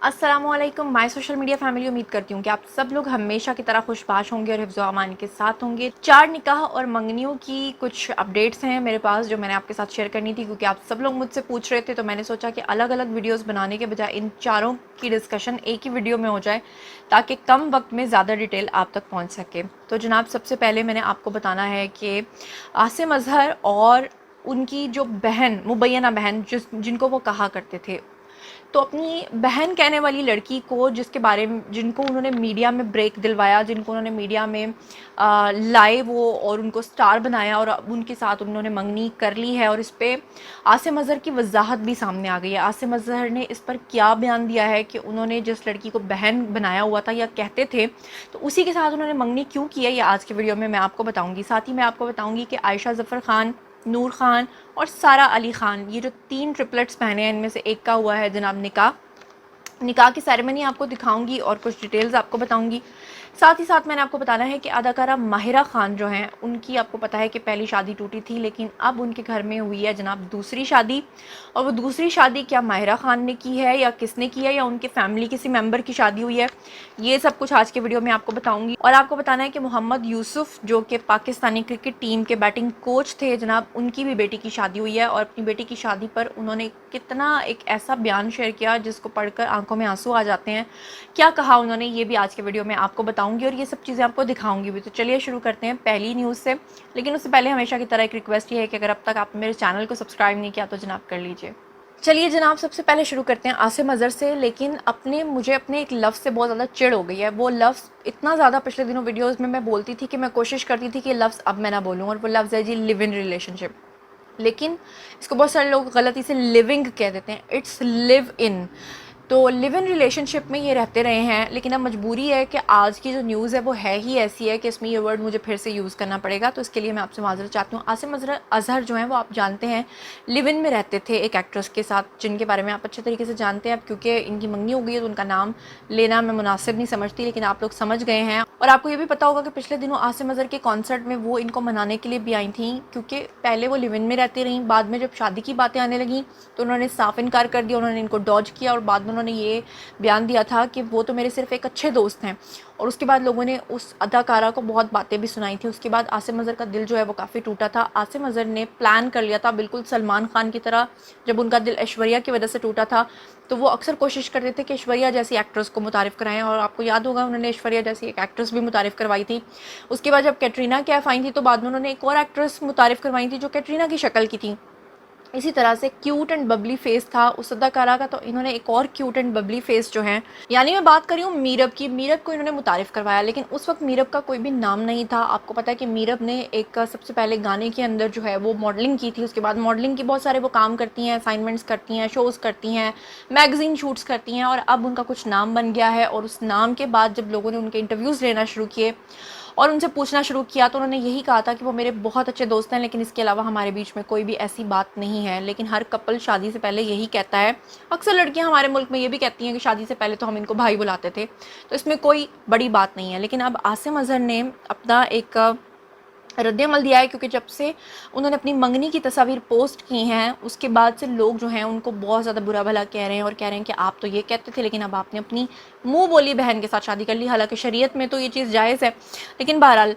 अस्सलामुअलैकुम my social media family. उम्मीद करती हूँ कि आप सब लोग हमेशा की तरह खुशबाश होंगे और हिफ्ज़ व अमान के साथ होंगे। 4 निकाह और मंगनियों की कुछ अपडेट्स हैं मेरे पास जो मैंने आपके साथ शेयर करनी थी, क्योंकि आप सब लोग मुझसे पूछ रहे थे। तो मैंने सोचा कि अलग अलग वीडियोस बनाने के बजाय इन चारों की डिस्कशन एक ही वीडियो में हो जाए, ताकि कम वक्त में ज़्यादा डिटेल आप तक पहुँच सके। तो जनाब, सबसे पहले मैंने आपको बताना है कि आसिम अज़हर और उनकी जो बहन, मुबैना बहन जिनको वो कहा करते थे, तो अपनी बहन कहने वाली लड़की को, जिनको उन्होंने मीडिया में ब्रेक दिलवाया, जिनको उन्होंने मीडिया में लाए वो और उनको स्टार बनाया, और अब उनके साथ उन्होंने मंगनी कर ली है। और इस पर आसिम अज़हर की वजाहत भी सामने आ गई है। आसिम अज़हर ने इस पर क्या बयान दिया है कि उन्होंने जिस लड़की को बहन बनाया हुआ था या कहते थे, तो उसी के साथ उन्होंने मंगनी क्यों की है, ये आज के वीडियो में मैं आपको बताऊँगी। साथ ही मैं आपको बताऊँगी कि आयशा ज़फ़र खान, नूर खान और सारा अली खान, ये जो 3 ट्रिपलेट्स बहनें हैं, इनमें से एक का हुआ है जनाब निकाह। निकाह की सेरेमनी आपको दिखाऊंगी और कुछ डिटेल्स आपको बताऊंगी। साथ ही साथ मैंने आपको बताना है कि अदाकारा माहिरा खान जो हैं, उनकी आपको पता है कि पहली शादी टूटी थी, लेकिन अब उनके घर में हुई है जनाब दूसरी शादी। और वो दूसरी शादी क्या माहिरा खान ने की है या किसने की है, या उनके फैमिली किसी मेंबर की शादी हुई है, ये सब कुछ आज के वीडियो में आपको बताऊंगी। और आपको बताना है कि मोहम्मद यूसुफ, जो कि पाकिस्तानी क्रिकेट टीम के बैटिंग कोच थे जनाब, उनकी भी बेटी की शादी हुई है। और अपनी बेटी की शादी पर उन्होंने कितना एक ऐसा बयान शेयर किया जिसको पढ़कर आंखों में आंसू आ जाते हैं। क्या कहा उन्होंने, ये भी आज के वीडियो में आपको बताऊंगी और ये सब चीज़ें आपको दिखाऊंगी भी। तो चलिए शुरू करते हैं पहली न्यूज़ से। लेकिन उससे पहले हमेशा की तरह एक रिक्वेस्ट ये है कि अगर अब तक आपने मेरे चैनल को सब्सक्राइब नहीं किया तो जनाब कर लीजिए। चलिए जनाब, सबसे पहले शुरू करते हैं आसिम अज़हर से। लेकिन मुझे अपने एक लफ्ज़ से बहुत ज़्यादा चिढ़ हो गई है। वो लफ्ज़ इतना ज़्यादा पिछले दिनों वीडियोज़ में मैं बोलती थी कि मैं कोशिश करती थी कि लफ्ज़ अब मैं ना बोलूँ, और वो लफ्ज़ है जी लिव इन रिलेशनशिप। लेकिन इसको बहुत सारे लोग गलती से लिविंग कह देते हैं, इट्स लिव इन। तो लिव इन रिलेशनशिप में ये रहते रहे हैं, लेकिन अब मजबूरी है कि आज की जो न्यूज़ है वो है ही ऐसी है कि इसमें ये वर्ड मुझे फिर से यूज़ करना पड़ेगा। तो इसके लिए मैं आपसे माज़रत चाहती हूँ। आसिम अज़हर जो हैं, वो आप जानते हैं लिव इन में रहते थे एक एक्ट्रेस के साथ, जिनके बारे में आप अच्छे तरीके से जानते हैं। अब क्योंकि इनकी मंगनी हो गई है तो उनका नाम लेना मैं मुनासिब नहीं समझती, लेकिन आप लोग समझ गए हैं। और आपको ये भी पता होगा कि पिछले दिनों आसिम अज़हर के कॉन्सर्ट में वो इनको मनाने के लिए भी आई थी, क्योंकि पहले वो लिव इन में रहती रहीं, बाद में जब शादी की बातें आने लगी तो उन्होंने साफ इनकार कर दिया, उन्होंने इनको डॉज किया, और बाद में उन्होंने ये बयान दिया था कि वो तो मेरे सिर्फ एक अच्छे दोस्त हैं। और उसके बाद लोगों ने उस अदाकारा को बहुत बातें भी सुनाई थी। उसके बाद आसिम अज़हर का दिल जो है वो काफ़ी टूटा था। आसिम अज़हर ने प्लान कर लिया था, बिल्कुल सलमान खान की तरह। जब उनका दिल ऐश्वर्या की वजह से टूटा था, तो वो अक्सर कोशिश करते थे कि ऐश्वर्या जैसी एक्ट्रेस को मुतारिफ़ कराएं, और आपको याद होगा उन्होंने ऐश्वर्या जैसी एक एक्ट्रेस भी मुतारिफ़ करवाई थी। उसके बाद जब कैटरीना कैफ आई थी, तो बाद में उन्होंने एक और एक्ट्रेस मुतारिफ़ करवाई थी जो कैटरीना की शक्ल की थी। इसी तरह से क्यूट एंड बबली फेस था उस अदाकारा का, तो इन्होंने एक और क्यूट एंड बबली फेस जो है, यानी मैं बात कर रही हूँ मीरब की। मीरब को इन्होंने मुतारिफ़ करवाया, लेकिन उस वक्त मीरब का कोई भी नाम नहीं था। आपको पता है कि मीरब ने एक सबसे पहले गाने के अंदर जो है वो मॉडलिंग की थी। उसके बाद मॉडलिंग की बहुत सारे वो काम करती हैं, असाइनमेंट्स करती हैं, शोज़ करती हैं, मैगज़ीन शूट्स करती हैं, और अब उनका कुछ नाम बन गया है। और उस नाम के बाद जब लोगों ने उनके इंटरव्यूज़ लेना शुरू किए और उनसे पूछना शुरू किया, तो उन्होंने यही कहा था कि वो मेरे बहुत अच्छे दोस्त हैं, लेकिन इसके अलावा हमारे बीच में कोई भी ऐसी बात नहीं है। लेकिन हर कपल शादी से पहले यही कहता है। अक्सर लड़कियां हमारे मुल्क में ये भी कहती हैं कि शादी से पहले तो हम इनको भाई बुलाते थे, तो इसमें कोई बड़ी बात नहीं है। लेकिन अब आसिम अज़हर ने अपना एक रद्द-ए-अमल दिया है, क्योंकि जब से उन्होंने अपनी मंगनी की तस्वीर पोस्ट की हैं, उसके बाद से लोग जो हैं उनको बहुत ज़्यादा बुरा भला कह रहे हैं, और कह रहे हैं कि आप तो ये कहते थे, लेकिन अब आपने अपनी मुँह बोली बहन के साथ शादी कर ली। हालांकि शरीयत में तो ये चीज़ जायज़ है, लेकिन बहरहाल।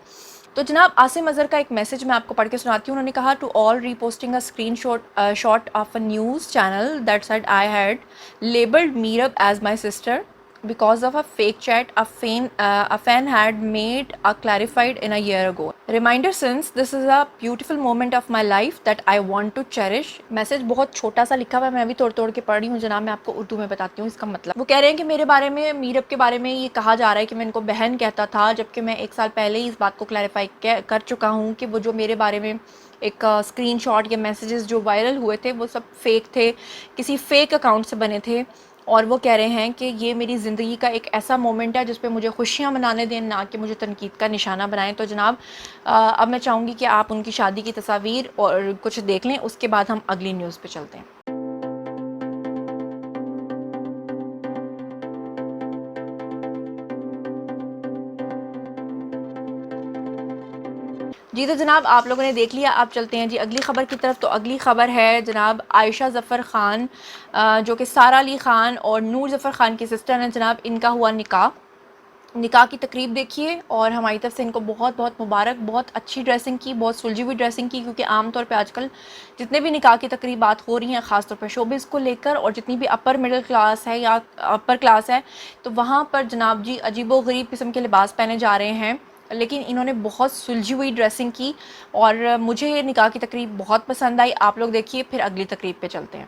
तो जनाब, आसिम अज़हर का एक मैसेज मैं आपको पढ़ के सुनाती हूँ। उन्होंने कहा, to all reposting a screenshot of a news channel that said I had labelled Meerab as my sister because of a fake chat a fan had made a clarified in a year ago. Reminder, since this is a beautiful moment of my life that I want to cherish. Message बहुत छोटा सा लिखा हुआ है, मैं भी तोड़ तोड़ के पढ़ रही हूँ जनाब। मैं आपको उर्दू में बताती हूँ इसका मतलब। वो कह रहे हैं कि मेरे बारे में, मीरब के बारे में ये कहा जा रहा है कि मैं इनको बहन कहता था, जबकि मैं 1 साल पहले ही इस बात को क्लैरिफाई कर चुका हूँ कि वो जो मेरे बारे में एक स्क्रीनशॉट या मैसेजेस जो वायरल हुए थे वो सब फेक थे, किसी फेक अकाउंट से बने थे। और वो कह रहे हैं कि ये मेरी ज़िंदगी का एक ऐसा मोमेंट है जिस पे मुझे खुशियाँ मनाने दें, ना कि मुझे तनकीद का निशाना बनाएं। तो जनाब, अब मैं चाहूँगी कि आप उनकी शादी की तस्वीर और कुछ देख लें, उसके बाद हम अगली न्यूज़ पे चलते हैं। जी तो जनाब आप लोगों ने देख लिया, आप चलते हैं जी अगली ख़बर की तरफ। तो अगली ख़बर है जनाब आयशा ज़फ़र ख़ान, जो कि सारा अली ख़ान और नूर ज़फ़र ख़ान की सिस्टर हैं जनाब, इनका हुआ निकाह। निकाह की तकरीब देखिए और हमारी तरफ से इनको बहुत बहुत मुबारक। बहुत अच्छी ड्रेसिंग की, बहुत सुलझी हुई ड्रेसिंग की, क्योंकि आमतौर पे आजकल जितने भी निकाह की तकरीबात हो रही हैं ख़ासतौर पर शोबिज़ को लेकर, और जितनी भी अपर मिडिल क्लास है या अपर क्लास है, तो वहाँ पर जनाब जी अजीबो गरीब किस्म के लिबास पहने जा रहे हैं। लेकिन इन्होंने बहुत सुलझी हुई ड्रेसिंग की और मुझे ये निकाह की तकरीब बहुत पसंद आई। आप लोग देखिए, फिर अगली तकरीब पे चलते हैं।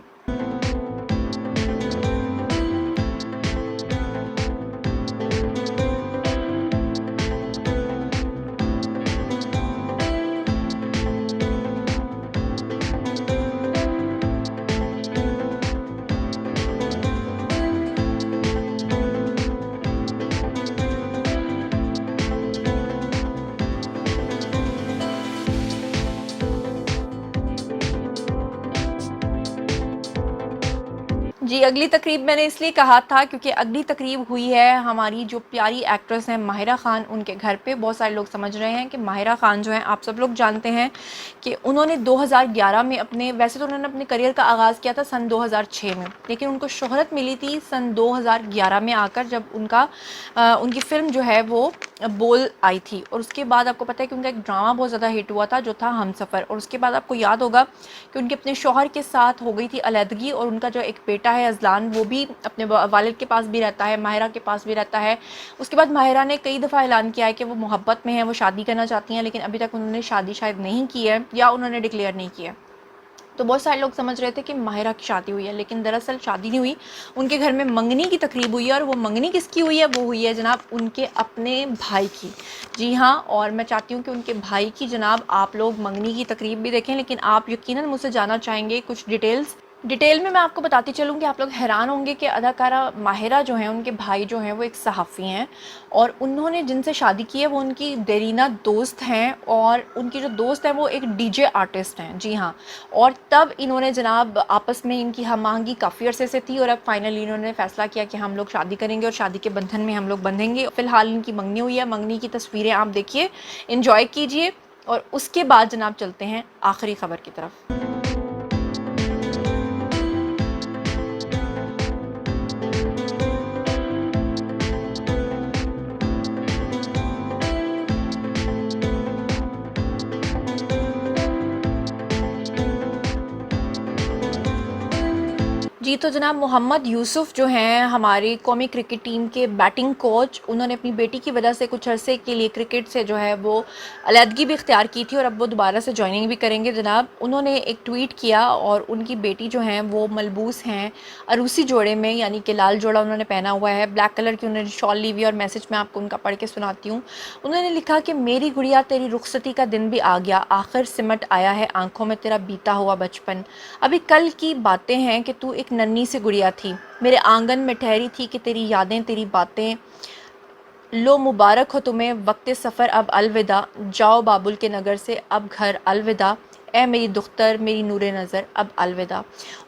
जी, अगली तकरीब मैंने इसलिए कहा था क्योंकि अगली तकरीब हुई है हमारी जो प्यारी एक्ट्रेस हैं माहिरा ख़ान, उनके घर पे। बहुत सारे लोग समझ रहे हैं कि माहिरा ख़ान जो हैं, आप सब लोग जानते हैं कि उन्होंने 2011 में वैसे तो उन्होंने अपने करियर का आगाज़ किया था सन 2006 में, लेकिन उनको शोहरत मिली थी सन 2011 में आकर, जब उनकी फ़िल्म जो है वो बोल आई थी। और उसके बाद आपको पता है कि उनका एक ड्रामा बहुत ज़्यादा हिट हुआ था जो था हमसफ़र। और उसके बाद आपको याद होगा कि उनके अपने शौहर के साथ हो गई थी अलहदगी, और उनका जो एक बेटा है अज़लान, वो भी अपने वालिद के पास भी रहता है, माहिरा के पास भी रहता है। उसके बाद माहिरा ने कई दफ़ा ऐलान किया है कि वो मोहब्बत में है, वो शादी करना चाहती हैं, लेकिन अभी तक उन्होंने शादी शायद नहीं की है या उन्होंने डिक्लेयर नहीं किया। तो बहुत सारे लोग समझ रहे थे कि माहिरा की शादी हुई है, लेकिन दरअसल शादी नहीं हुई। उनके घर में मंगनी की तकरीब हुई है, और वो मंगनी किसकी हुई है? वो हुई है जनाब उनके अपने भाई की। जी हाँ, और मैं चाहती हूँ कि उनके भाई की जनाब आप लोग मंगनी की तकरीब भी देखें, लेकिन आप यकीनन मुझसे जानना चाहेंगे कुछ डिटेल में मैं आपको बताती चलूँ कि आप लोग हैरान होंगे कि अदाकारा माहिरा जो हैं, उनके भाई जो हैं वो एक सहाफ़ी हैं, और उन्होंने जिनसे शादी की है वो उनकी देरीना दोस्त हैं, और उनकी जो दोस्त हैं वो एक डीजे आर्टिस्ट हैं। जी हाँ, और तब इन्होंने जनाब आपस में इनकी हम-आहंगी काफ़ी अरसे से थी, और अब फाइनली इन्होंने फ़ैसला किया कि हम लोग शादी करेंगे और शादी के बंधन में हम लोग बंधेंगे। फ़िलहाल इनकी मंगनी हुई है, मंगनी की तस्वीरें आप देखिए, एन्जॉय कीजिए, और उसके बाद जनाब चलते हैं आखिरी ख़बर की तरफ। जी तो जनाब मोहम्मद यूसुफ़ जो हैं हमारी कौमी क्रिकेट टीम के बैटिंग कोच, उन्होंने अपनी बेटी की वजह से कुछ अरसे के लिए क्रिकेट से जो है वो अलहदगी भी इख्तियार की थी, और अब वो दोबारा से जॉइनिंग भी करेंगे जनाब। उन्होंने एक ट्वीट किया, और उनकी बेटी जो हैं वो मलबूस हैं अरूसी जोड़े में, यानी कि लाल जोड़ा उन्होंने पहना हुआ है, ब्लैक कलर की उन्होंने शॉल ली हुई है। और मैसेज मैं आपको उनका पढ़ के सुनाती हूँ। उन्होंने लिखा कि मेरी गुड़िया, तेरी रुखसती का दिन भी आ गया, आखिर सिमट आया है आँखों में तेरा बीता हुआ बचपन। अभी कल की बातें हैं कि तू एक नन्ही सी गुड़िया थी, मेरे आंगन में ठहरी थी कि तेरी यादें तेरी बातें। लो मुबारक हो तुम्हें वक्त सफ़र अब अलविदा, जाओ बाबुल के नगर से अब घर अलविदा, ए मेरी दुख्तर मेरी नूरे नज़र अब अलविदा।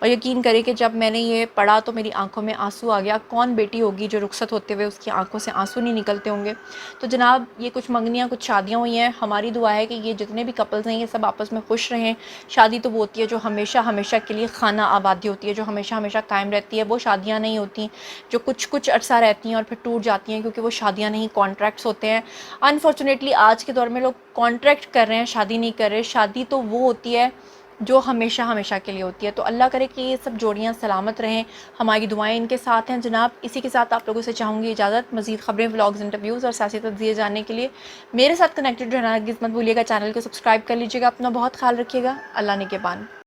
और यकीन करें कि जब मैंने ये पढ़ा तो मेरी आंखों में आंसू आ गया। कौन बेटी होगी जो रुखसत होते हुए उसकी आंखों से आंसू नहीं निकलते होंगे। तो जनाब ये कुछ मंगनियाँ कुछ शादियाँ हुई हैं। हमारी दुआ है कि ये जितने भी कपल्स हैं ये सब आपस में खुश रहें। शादी तो वो होती है जो हमेशा हमेशा के लिए खाना आबादी होती है, जो हमेशा हमेशा कायम रहती है। वो शादियाँ नहीं होती जो कुछ कुछ अरसा रहती हैं और फिर टूट जाती हैं, क्योंकि वो शादियाँ नहीं, कॉन्ट्रैक्ट्स होते हैं। अनफॉर्चुनेटली आज के दौर में लोग कॉन्ट्रैक्ट कर रहे हैं, शादी नहीं कर रहे। शादी तो वो होती है जो हमेशा हमेशा के लिए होती है। तो अल्लाह करे कि ये सब जोड़ियाँ सलामत रहें। हमारी दुआएं इनके साथ हैं जनाब। इसी के साथ आप लोगों से चाहूँगी इजाज़त। मज़ीद ख़बरें, व्लॉग्स, इंटरव्यूज़ और सियासी तज्ज़िये जानने के लिए मेरे साथ कनेक्टेड रहना मत भूलिएगा। चैनल को सब्सक्राइब कर लीजिएगा। अपना बहुत ख्याल रखिएगा। अल्लाह निगहबान।